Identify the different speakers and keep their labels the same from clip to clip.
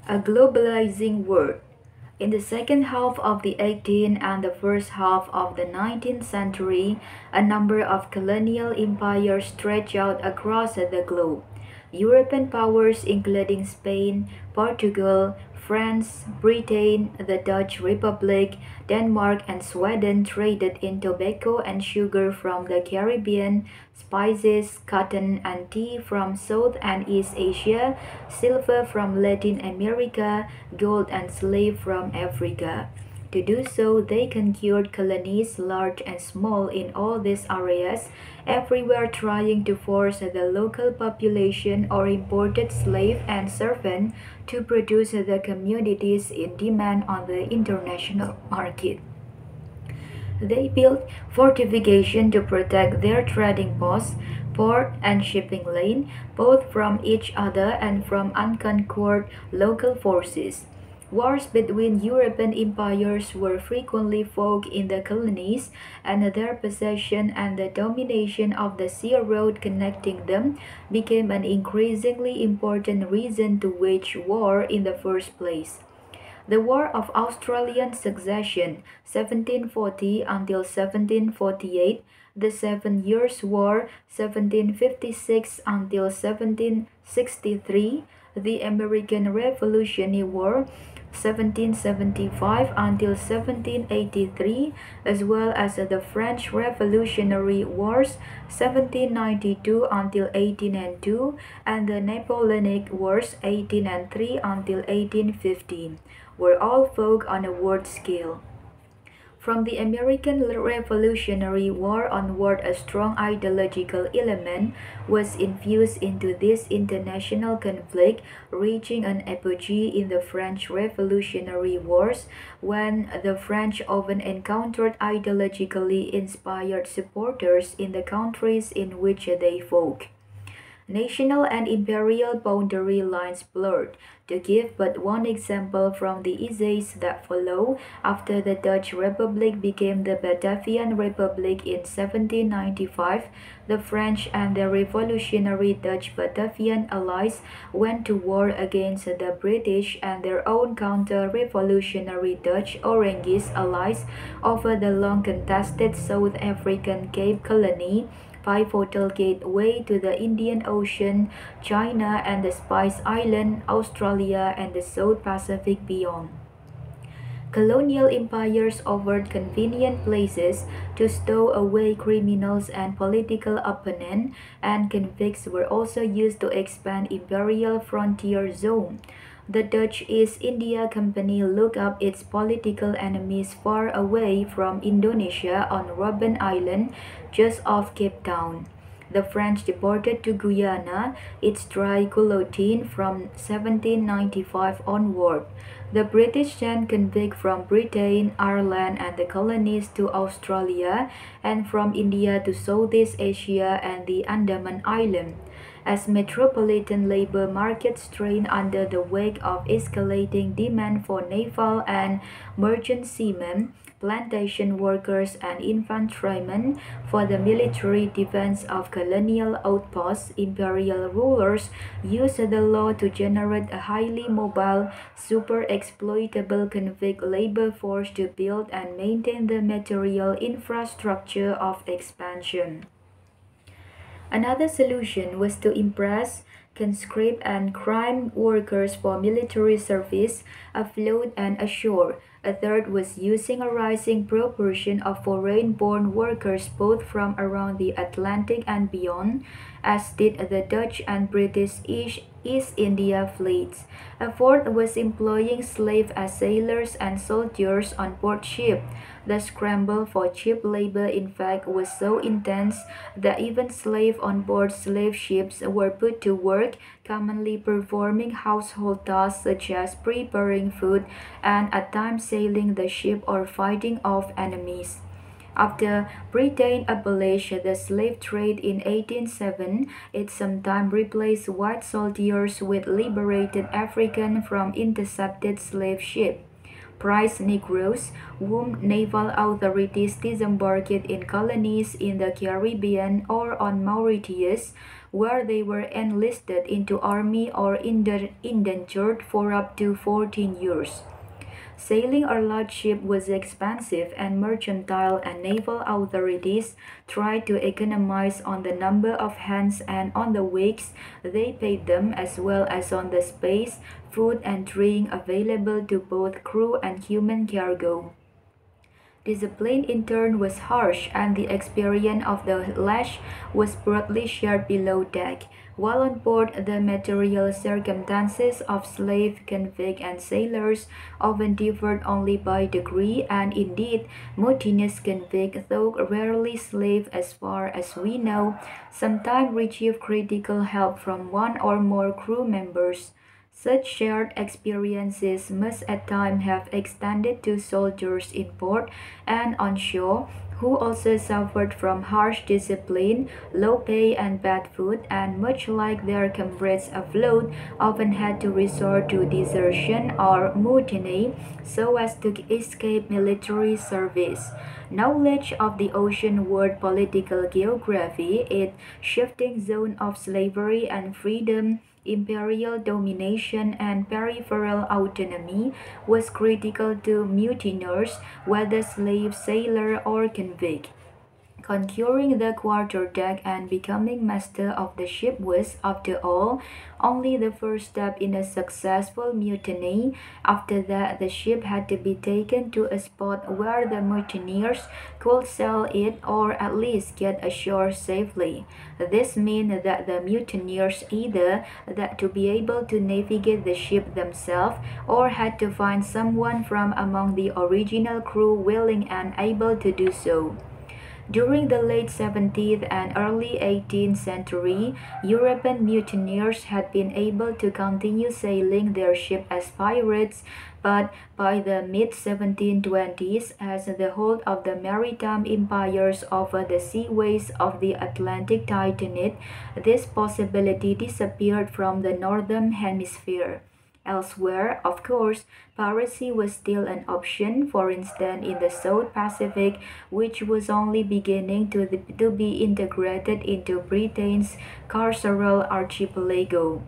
Speaker 1: A globalizing world. In the second half of the 18th and the first half of the 19th century, a number of colonial empires stretched out across the globe. European powers including Spain, Portugal, France, Britain, the Dutch Republic, Denmark and Sweden traded in tobacco and sugar from the Caribbean, spices, cotton and tea from South and East Asia, silver from Latin America, gold and slave from Africa. To do so, they conquered colonies large and small in all these areas, everywhere trying to force the local population or imported slave and servant to produce the commodities in demand on the international market. They built fortifications to protect their trading posts, port and shipping lane, both from each other and from unconquered local forces. Wars between European empires were frequently fought in the colonies, and their possession and the domination of the sea road connecting them became an increasingly important reason to wage war in the first place. The War of Australian Succession, 1740 until 1748, the Seven Years' War, 1756 until 1763, the American Revolutionary War, 1775 until 1783, as well as the French Revolutionary Wars 1792 until 1802 and the Napoleonic Wars 1803 until 1815, were all fought on a world scale. From the American Revolutionary War onward, a strong ideological element was infused into this international conflict, reaching an apogee in the French Revolutionary Wars, when the French often encountered ideologically inspired supporters in the countries in which they fought. National and imperial boundary lines blurred. To give but one example from the essays that follow, after the Dutch Republic became the Batavian Republic in 1795, the French and the revolutionary Dutch Batavian allies went to war against the British and their own counter-revolutionary Dutch Orangist allies over the long-contested South African Cape Colony, pivotal gateway to the Indian Ocean, China and the Spice Island, Australia and the South Pacific beyond. Colonial empires offered convenient places to stow away criminals and political opponents, and convicts were also used to expand imperial frontier zone. The Dutch East India Company looked up its political enemies far away from Indonesia on Robben Island, just off Cape Town. The French deported to Guyana its dry guillotine from 1795 onward. The British sent convicts from Britain, Ireland and the colonies to Australia, and from India to Southeast Asia and the Andaman Islands. As metropolitan labor markets strained under the weight of escalating demand for naval and merchant seamen, plantation workers and infantrymen for the military defense of colonial outposts, imperial rulers used the law to generate a highly mobile, super-exploitable convict labor force to build and maintain the material infrastructure of expansion. Another solution was to impress conscript and crime workers for military service afloat and ashore. A third was using a rising proportion of foreign-born workers both from around the Atlantic and beyond, as did the Dutch and British East India fleets. A fourth was employing slaves as sailors and soldiers on board ship. The scramble for cheap labor, in fact, was so intense that even slaves on board slave ships were put to work, commonly performing household tasks such as preparing food and at times sailing the ship or fighting off enemies. After Britain abolished the slave trade in 1807, it sometimes replaced white soldiers with liberated Africans from intercepted slave ships. prize Negroes, whom naval authorities disembarked in colonies in the Caribbean or on Mauritius, where they were enlisted into army or indentured for up to 14 years. Sailing a large ship was expensive, and mercantile and naval authorities tried to economize on the number of hands and on the wakes they paid them, as well as on the space, food, and drink available to both crew and human cargo. Discipline in turn was harsh, and the experience of the lash was broadly shared below deck. While on board, the material circumstances of slave, convict, and sailors often differed only by degree, and indeed, mutinous convict, though rarely slave as far as we know, sometimes received critical help from one or more crew members. Such shared experiences must at times have extended to soldiers in port and on shore, who also suffered from harsh discipline, low pay, and bad food, and much like their comrades afloat, often had to resort to desertion or mutiny so as to escape military service. Knowledge of the ocean world political geography, its shifting zone of slavery and freedom, imperial domination, and peripheral autonomy was critical to mutineers, whether slave, sailor, or convict. Conquering the quarterdeck and becoming master of the ship was, after all, only the first step in a successful mutiny. After that, the ship had to be taken to a spot where the mutineers could sell it or at least get ashore safely. This meant that the mutineers either had to be able to navigate the ship themselves or had to find someone from among the original crew willing and able to do so. During the late 17th and early 18th century, European mutineers had been able to continue sailing their ship as pirates, but by the mid-1720s, as the hold of the maritime empires over the seaways of the Atlantic tightened, this possibility disappeared from the northern hemisphere. Elsewhere, of course, piracy was still an option, for instance in the South Pacific, which was only beginning to be integrated into Britain's carceral archipelago.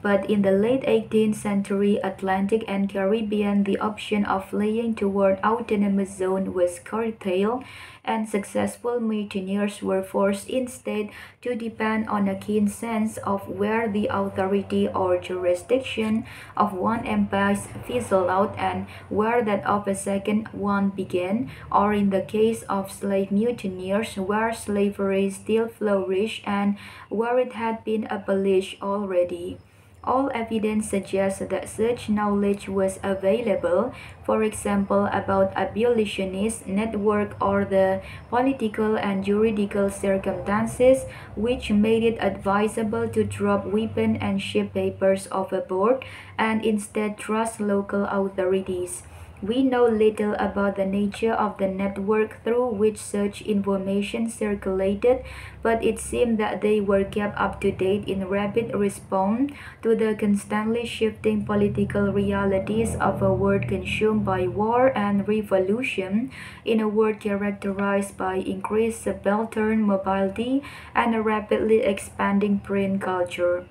Speaker 1: But in the late 18th century Atlantic and Caribbean, the option of fleeing toward autonomous zone was curtailed, and successful mutineers were forced instead to depend on a keen sense of where the authority or jurisdiction of one empire fizzled out and where that of a second one began, or in the case of slave mutineers, where slavery still flourished and where it had been abolished already. All evidence suggests that such knowledge was available, for example about abolitionist network or the political and juridical circumstances which made it advisable to drop weapon and ship papers overboard and instead trust local authorities. We know little about the nature of the network through which such information circulated, but it seemed that they were kept up to date in rapid response to the constantly shifting political realities of a world consumed by war and revolution, in a world characterized by increased subaltern mobility and a rapidly expanding print culture.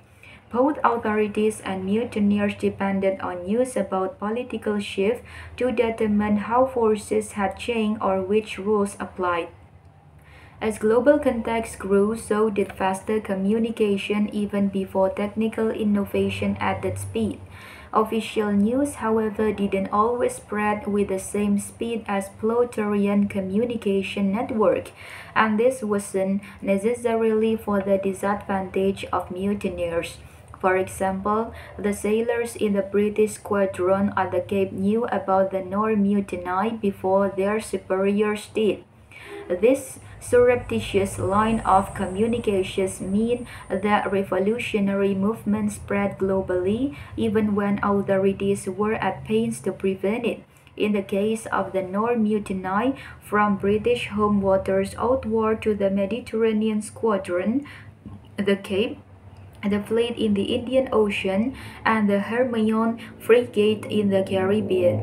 Speaker 1: Both authorities and mutineers depended on news about political shift to determine how forces had changed or which rules applied. As global context grew, so did faster communication even before technical innovation added speed. Official news, however, didn't always spread with the same speed as Ploterian communication network, and this wasn't necessarily for the disadvantage of mutineers. For example, the sailors in the British squadron at the Cape knew about the Nore mutiny before their superiors did. This surreptitious line of communications mean that revolutionary movement spread globally even when authorities were at pains to prevent it. In the case of the Nore mutiny, from British home waters outward to the Mediterranean squadron, the Cape, the fleet in the Indian Ocean, and the Hermione frigate in the Caribbean.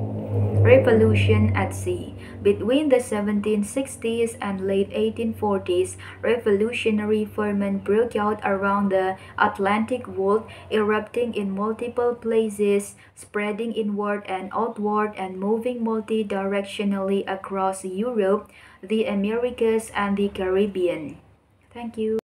Speaker 1: Revolution at Sea. Between the 1760s and late 1840s, revolutionary ferment broke out around the Atlantic world, erupting in multiple places, spreading inward and outward, and moving multi-directionally across Europe, the Americas, and the Caribbean. Thank you.